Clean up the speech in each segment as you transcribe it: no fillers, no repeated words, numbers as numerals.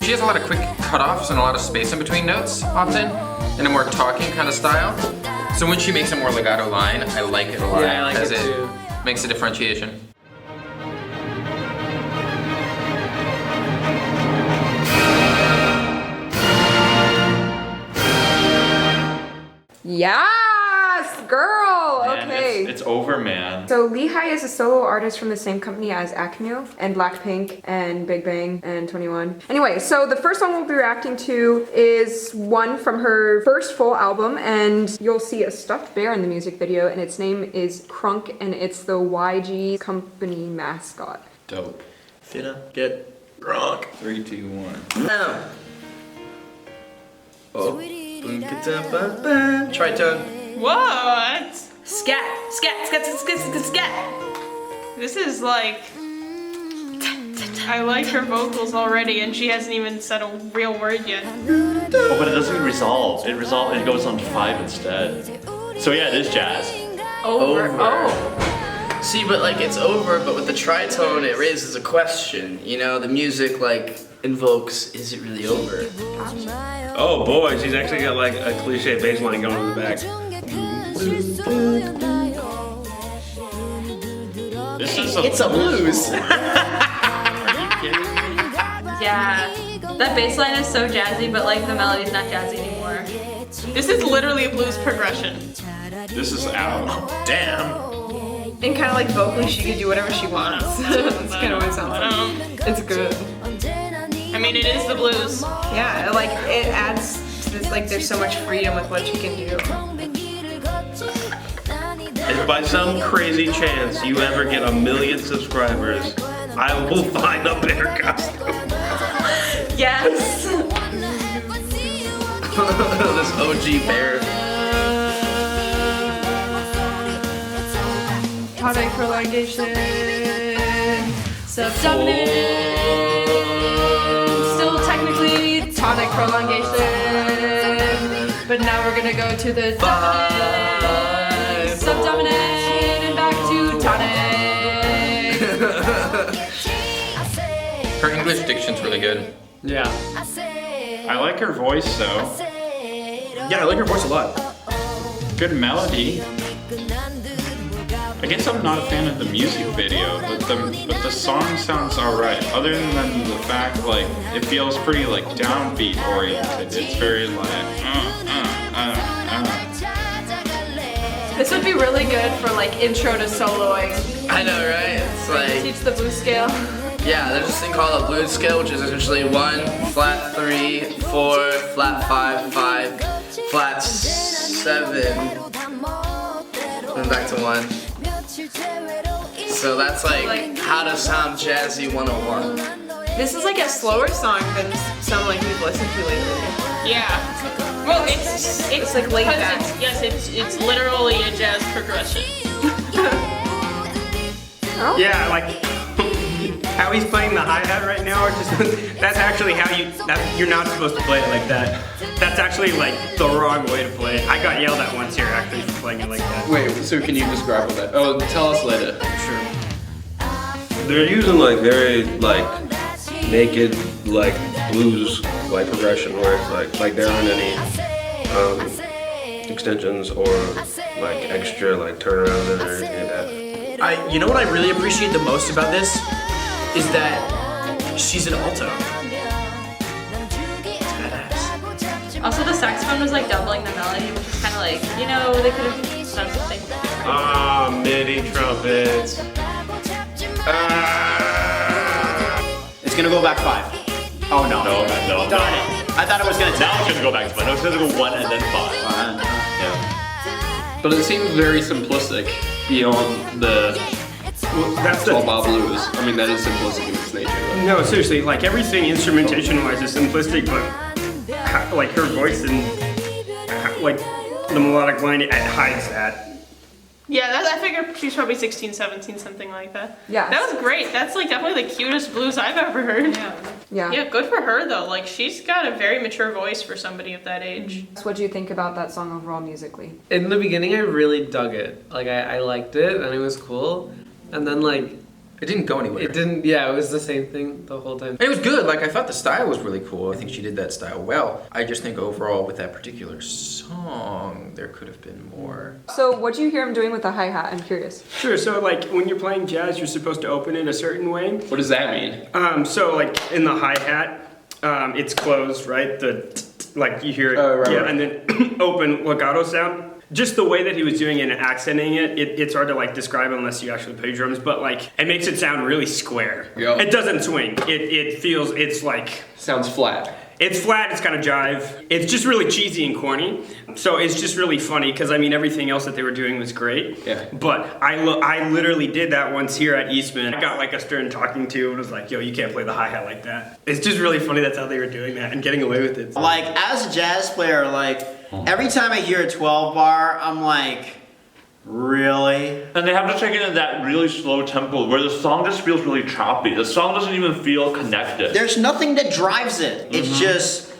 She has a lot of quick cutoffs and a lot of space in between notes, often, in a more talking kind of style. So when she makes a more legato line, I like it a lot. Yeah, I like it because too. Makes a differentiation. Yes, girl. Man, Okay. it's over, man. So Lehigh is a solo artist from the same company as Amino and Blackpink and Big Bang and 21. Anyway, so the first song we'll be reacting to is one from her first full album, and you'll see a stuffed bear in the music video, and its name is Crunk, and it's the YG company mascot. Dope. Finna get drunk. 3, 2, 1. Oh. Tritone. What? Scat, scat, scat, scat, scat, scat. This is like... I like her vocals already and she hasn't even said a real word yet. Oh, but it doesn't resolve. It goes on to 5 instead. So yeah, it is jazz. Over. Over. Oh. See, but like it's over, but with the tritone it raises a question. You know, the music like invokes, is it really over? Oh boy, she's actually got like a cliche bass line going in the back. This is It's a blues. Yeah, that bass line is so jazzy, but like the melody's not jazzy anymore. This is literally a blues progression. This is out. Damn. And kind of like vocally, she could do whatever she wants. That's kind of what it sounds like. It's good. I mean, it is the blues. Yeah, like it adds to this, like there's so much freedom with what she can do. If by some crazy chance you ever get 1 million subscribers, I will find a bear costume. Yes! This OG bear. Tonic prolongation. Subdominant. Still technically tonic prolongation. But now we're gonna go to the dominant. Subdominant and back to tonic. Her English diction's really good. Yeah. I like her voice though. Yeah, I like her voice a lot. Good melody. I guess I'm not a fan of the music video, but the song sounds alright. Other than the fact like it feels pretty like downbeat oriented. It's very like This would be really good for like intro to soloing. I know, right? It's like, Teach the blues scale. yeah, there's this thing called a blues scale, which is essentially 1, flat 3, 4, flat 5, 5, flat 7, and back to 1. So that's like how to sound jazzy 101. This is like a slower song than some like we've listened to lately. Yeah. Well, it's like laid because back. It's literally a jazz progression. Yeah, like how he's playing the hi-hat right now, that's actually how you're not supposed to play it like that. That's actually like the wrong way to play it. I got yelled at once here actually for playing it like that. Wait, so can you describe what that? Oh, tell us later. Sure. They're using like very like naked like blues like progression where it's like there aren't any extensions or like extra like turnarounds or anything like that. You know what I really appreciate the most about this is that she's an alto. It's badass. Also, the saxophone was like doubling the melody, which is kind of like, you know, they could have done something different. Ah, MIDI trumpets. It's gonna go back 5. Oh no. no. Darn it. I thought it was gonna Now it's gonna go back to 5. No, it's gonna go 1 and then 5. Yeah. But it seems very simplistic beyond the That's the Bob blues. I mean, that is simplistic in its nature. No, seriously, like everything instrumentation-wise is simplistic, but like her voice and like the melodic line, it hides that. Yeah, I figured she's probably 16, 17, something like that. Yeah. That was great. That's like definitely the cutest blues I've ever heard. Yeah. Yeah, good for her though. Like she's got a very mature voice for somebody of that age. So what do you think about that song overall musically? In the beginning, I really dug it. Like I liked it and it was cool. And then like It didn't go anywhere. It didn't, yeah, it was the same thing the whole time. And it was good. Like, I thought the style was really cool. I think she did that style well. I just think overall with that particular song, there could have been more. So what do you hear him doing with the hi-hat? I'm curious. Sure, so like when you're playing jazz, you're supposed to open it a certain way. What does that mean? So like in the hi-hat, it's closed, right? Like you hear it, right, yeah, right. and then open legato sound. Just the way that he was doing it and accenting it, it's hard to like describe unless you actually play drums, but like it makes it sound really square. Yep. It doesn't swing. It feels, it's like, Sounds flat. it's flat, it's kind of jive. It's just really cheesy and corny. So it's just really funny because I mean everything else that they were doing was great. Yeah. But I literally did that once here at Eastman. I got like a stern talking to and was like, yo, you can't play the hi-hat like that. It's just really funny that's how they were doing that and getting away with it. Like, as a jazz player, like, every time I hear a 12 bar, I'm like, really? And they have to take it in that really slow tempo where the song just feels really choppy. The song doesn't even feel connected. There's nothing that drives it. It's just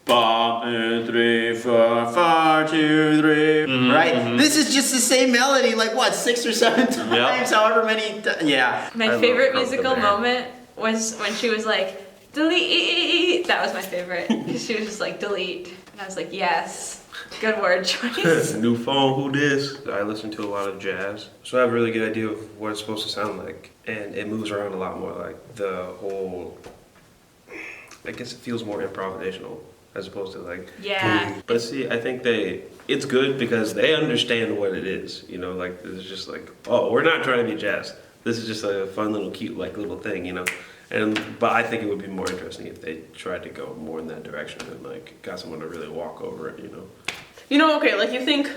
5, 3, 4, 5, 2, 3, right? This is just the same melody, like what, 6 or 7 times, however many. Yeah. My favorite musical moment was when she was like, delete. That was my favorite. She was just like, delete. And I was like, yes. Good word choice. New phone, who dis? I listen to a lot of jazz, so I have a really good idea of what it's supposed to sound like, and it moves around a lot more. Like the whole, I guess it feels more improvisational as opposed to like. Yeah. But see, I think it's good because they understand what it is. You know, like it's just like, oh, we're not trying to be jazz. This is just a fun little cute like little thing, you know. But I think it would be more interesting if they tried to go more in that direction and like got someone to really walk over it, you know. You know, okay, like you think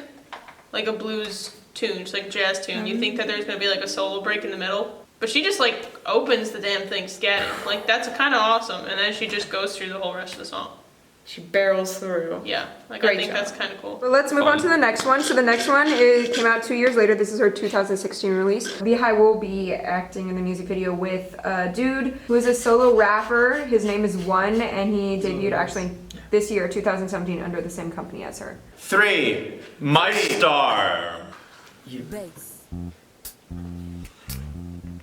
like a blues tune, just like jazz tune, you think that there's gonna be like a solo break in the middle, but she just like opens the damn thing scatting. Like that's kind of awesome, and then she just goes through the whole rest of the song. She barrels through. Yeah, like Great I think job. that's kind of cool. Well, let's move on to the next one. So the next one came out 2 years later. This is her 2016 release. Beehive will be acting in the music video with a dude who is a solo rapper. His name is One, and he debuted actually this year, 2017, under the same company as her. 3, My Star.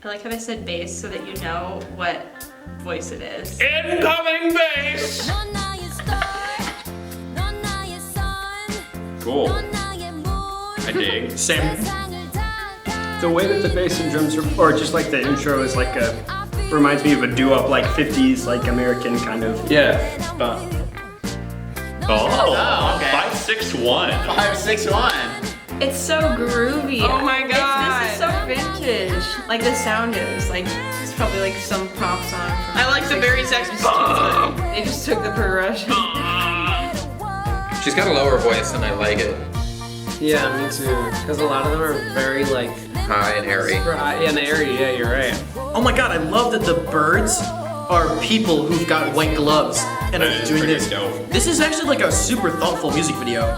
I like how they said bass so that you know what voice it is. Incoming bass. Cool. I dig. Same. The way that the bass and drums are, or just like the intro is like reminds me of a doo-wop, like 50s, like American kind of. Yeah. Oh, okay. 5, 6, 1. 5, 6, 1. It's so groovy. Oh my god. This is so vintage. Like the sound is like, it's probably like some pop song. From I like the very sexy They just took the progression. She's got a lower voice and I like it. Yeah, me too. Because a lot of them are very like High and airy. super high. Yeah, and airy. Yeah, you're right. Oh my god, I love that the birds are people who've got white gloves and are doing this. This is actually like a super thoughtful music video.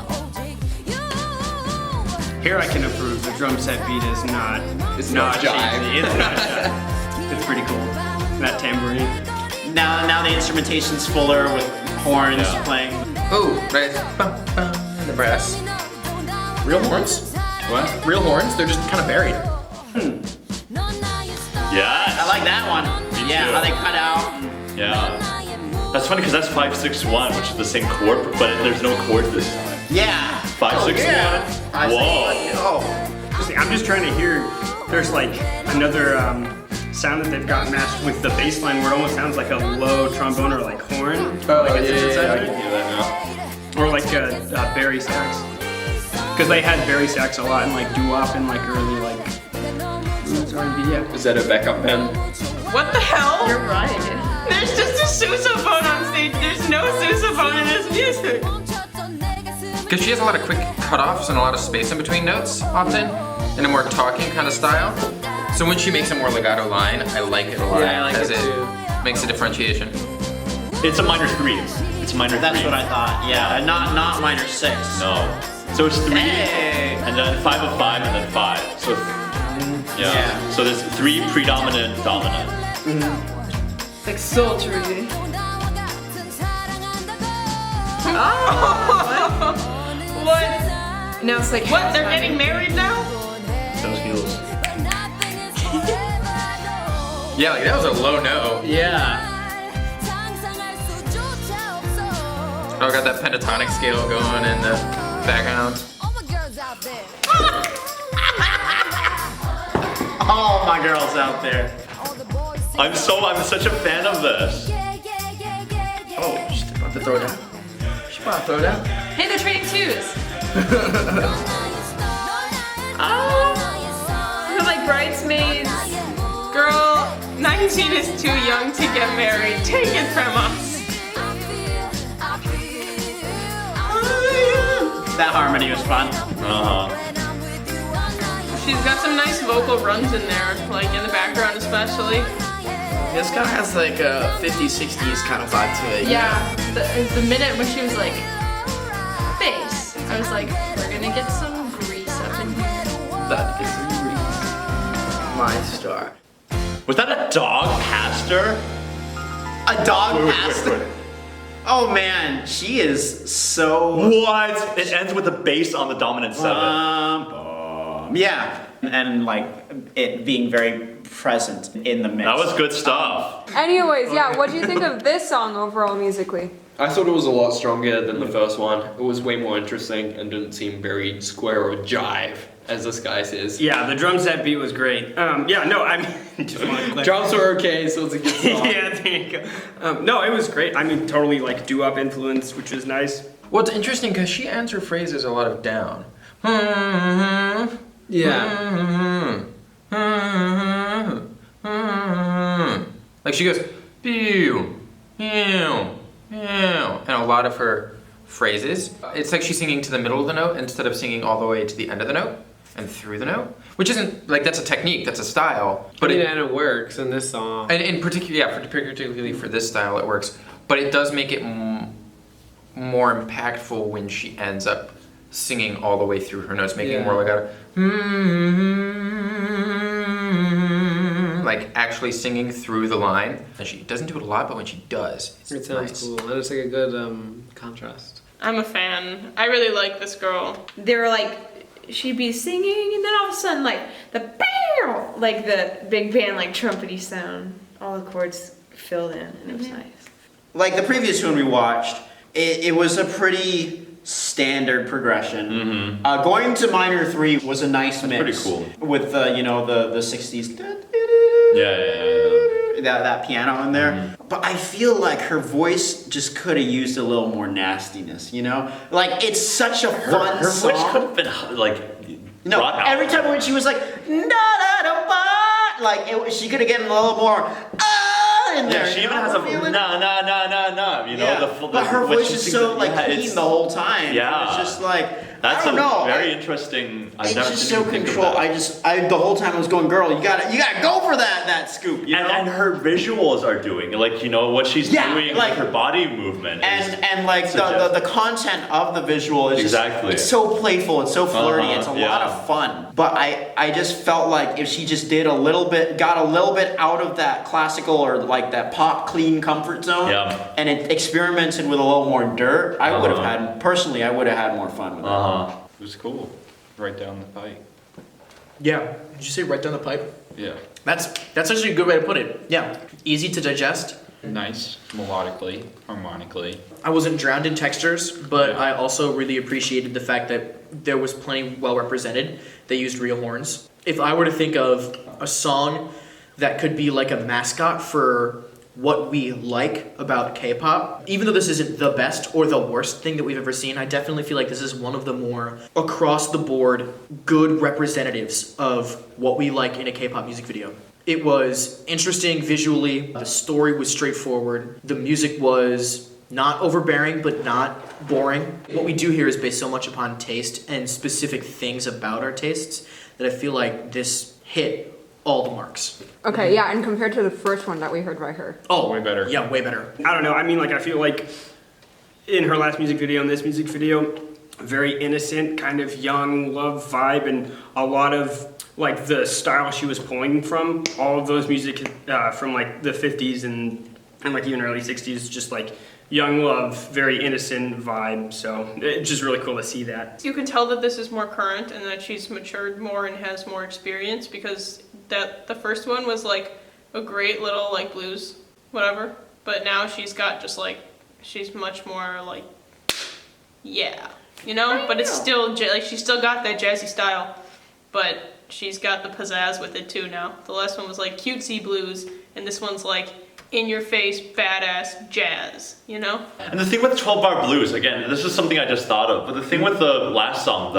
Here I can approve. The drum set beat is not. It's not jive. cheesy. It's not jive. It's pretty cool. That tambourine. Now the instrumentation's fuller with horns playing. Oh, right. Bum, bum, and the brass. Real horns? What? Real horns? They're just kind of buried. Yes. I like that one. Me Yeah, too. how they cut out. Yeah. That's funny because that's 5, 6, 1, which is the same chord, but there's no chord this time. Yeah. 5, 6, 1. Whoa. Oh. I'm just trying to hear. There's like another sound that they've got matched with the bass line where it almost sounds like a low trombone or like horn. Oh, like yeah, I synthesizer. can hear that now. Or like Barry sax. Because they had Barry sax a lot in like doo-wop and like early like blues R&B. Yeah. Is that a backup band? What the hell? You're right. There's just a sousaphone on stage. There's no sousaphone in this music. Because she has a lot of quick cutoffs and a lot of space in between notes, often, in a more talking kind of style. So when she makes a more legato line, I like it a lot. Yeah, I like because it too. Makes a differentiation. It's a minor 3. It's a minor 3. That's what I thought. Yeah, not minor 6. No. So it's 3, Hey. and then 5 of 5, and then 5. So yeah. So there's 3 predominant, dominant. It's like sultry. What? Now it's like What? They're getting married now? Those heels. Yeah, like that was a low note. Yeah. Oh, got that pentatonic scale going in the background. All my girls out there. I'm such a fan of this. Oh, she's about to throw it out. She's about to throw it out. Hey, they're trading twos. They're like bridesmaids. Girl, 19 is too young to get married. Take it from us. That harmony was fun. She's got some nice vocal runs in there, like in the background especially. This kind of has like a 50s, 60s kind of vibe to it. Yeah, the minute when she was like, bass, I was like, we're gonna get some grease up in here. That is my star. Was that a dog pastor? A dog Wait. pastor. Oh man, she is so. What? It ends with a bass on the dominant 7. Yeah, and like it being very present in the mix. That was good stuff. Anyways, yeah, what do you think of this song overall musically? I thought it was a lot stronger than the first one. It was way more interesting and didn't seem very square or jive, as this guy says. Yeah, the drum set beat was great. Yeah, no, I mean, just want to Drums are okay, so it's a good song. yeah, there you go. No, it was great. I mean, totally like doo-wop influence, which was nice. Well, it's interesting because she ends her phrases a lot of down. Yeah. Like she goes, pew, pew, pew, and a lot of her phrases, it's like she's singing to the middle of the note instead of singing all the way to the end of the note and through the note, which isn't, like that's a technique, that's a style. But and it works in this song. And in particular, yeah, particularly for this style it works, but it does make it more impactful when she ends up singing all the way through her notes, making more legato. Like actually singing through the line. And she doesn't do it a lot, but when she does, It sounds nice. cool. And it's like a good contrast. I'm a fan. I really like this girl. They were like, she'd be singing, and then all of a sudden, like the big band like trumpety sound, all the chords filled in, and it was nice. Like the previous one we watched, it was a pretty standard progression. Going to minor 3 was a nice mix. Pretty cool. With the 60s. That piano in there. But I feel like her voice just could have used a little more nastiness, you know? Like it's such a fun her song. voice could have been like Every time when she was like she could have gotten a little more in there. Yeah, she even has a you know, but her when voice she is sings so it, like clean the whole time. Yeah. It's just like that's I don't know. very interesting. I've It's never just seen so you think of controlled. that. The whole time I was going, girl, you gotta go for that scoop, you know? And her visuals are doing, like, you know, what she's doing like with her body movement. And like the content of the visual is exactly. It's so playful, it's so flirty, it's a lot of fun. But I just felt like if she just got a little bit out of that classical or like that pop clean comfort zone and it experimented with a little more dirt, I would have had more fun with it. It was cool. Right down the pipe. Yeah. Did you say right down the pipe? Yeah. That's actually a good way to put it. Yeah. Easy to digest. Nice, melodically, harmonically. I wasn't drowned in textures, but I also really appreciated the fact that there was plenty well represented. They used real horns. If I were to think of a song that could be like a mascot for what we like about K-pop, even though this isn't the best or the worst thing that we've ever seen, I definitely feel like this is one of the more across the board good representatives of what we like in a K-pop music video. It was interesting visually, the story was straightforward, the music was not overbearing but not boring. What we do here is based so much upon taste and specific things about our tastes that I feel like this hit all the marks. Okay, yeah, and compared to the first one that we heard by her. Oh, way better. Yeah, way better. I don't know. I mean, like I feel like in her last music video and this music video, very innocent, kind of young love vibe, and a lot of like the style she was pulling from. All of those music from like the 50s and like even early 60s, just like young love, very innocent vibe. So it's just really cool to see that. You can tell that this is more current and that she's matured more and has more experience, because the first one was like a great little like blues, whatever. But now she's got just like, she's much more like, yeah, you know? But it's still, like she's still got that jazzy style, but she's got the pizzazz with it too now. The last one was like cutesy blues, and this one's like in your face, badass jazz, you know? And the thing with 12-bar blues, again, this is something I just thought of, but the thing with the last song,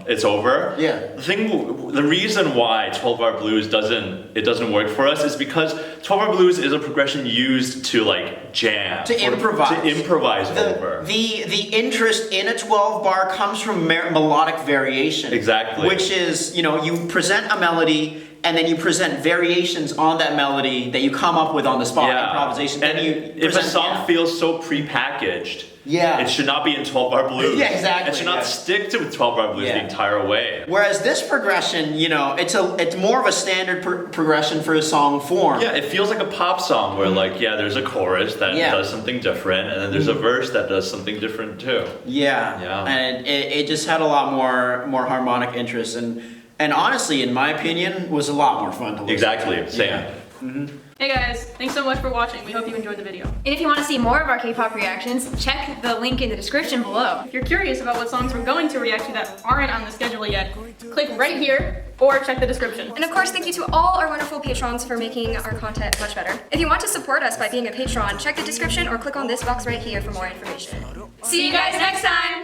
It's Over, the reason why 12-bar blues doesn't work for us is because 12-bar blues is a progression used to like jam. To improvise. To improvise over. The interest in a 12-bar comes from melodic variation. Exactly. Which is, you know, you present a melody and then you present variations on that melody that you come up with on the spot, improvisation. And if a song feels so pre-packaged, it should not be in 12-bar blues. Yeah, exactly. It should not stick to 12-bar blues the entire way. Whereas this progression, you know, it's more of a standard progression for a song form. Yeah, it feels like a pop song where like, there's a chorus that does something different, and then there's a verse that does something different too. Yeah. And it just had a lot more harmonic interest, and honestly, in my opinion, was a lot more fun to listen to. Exactly, same. Hey guys, thanks so much for watching. We hope you enjoyed the video. And if you want to see more of our K-pop reactions, check the link in the description below. If you're curious about what songs we're going to react to that aren't on the schedule yet, click right here or check the description. And of course, thank you to all our wonderful patrons for making our content much better. If you want to support us by being a patron, check the description or click on this box right here for more information. See you guys next time!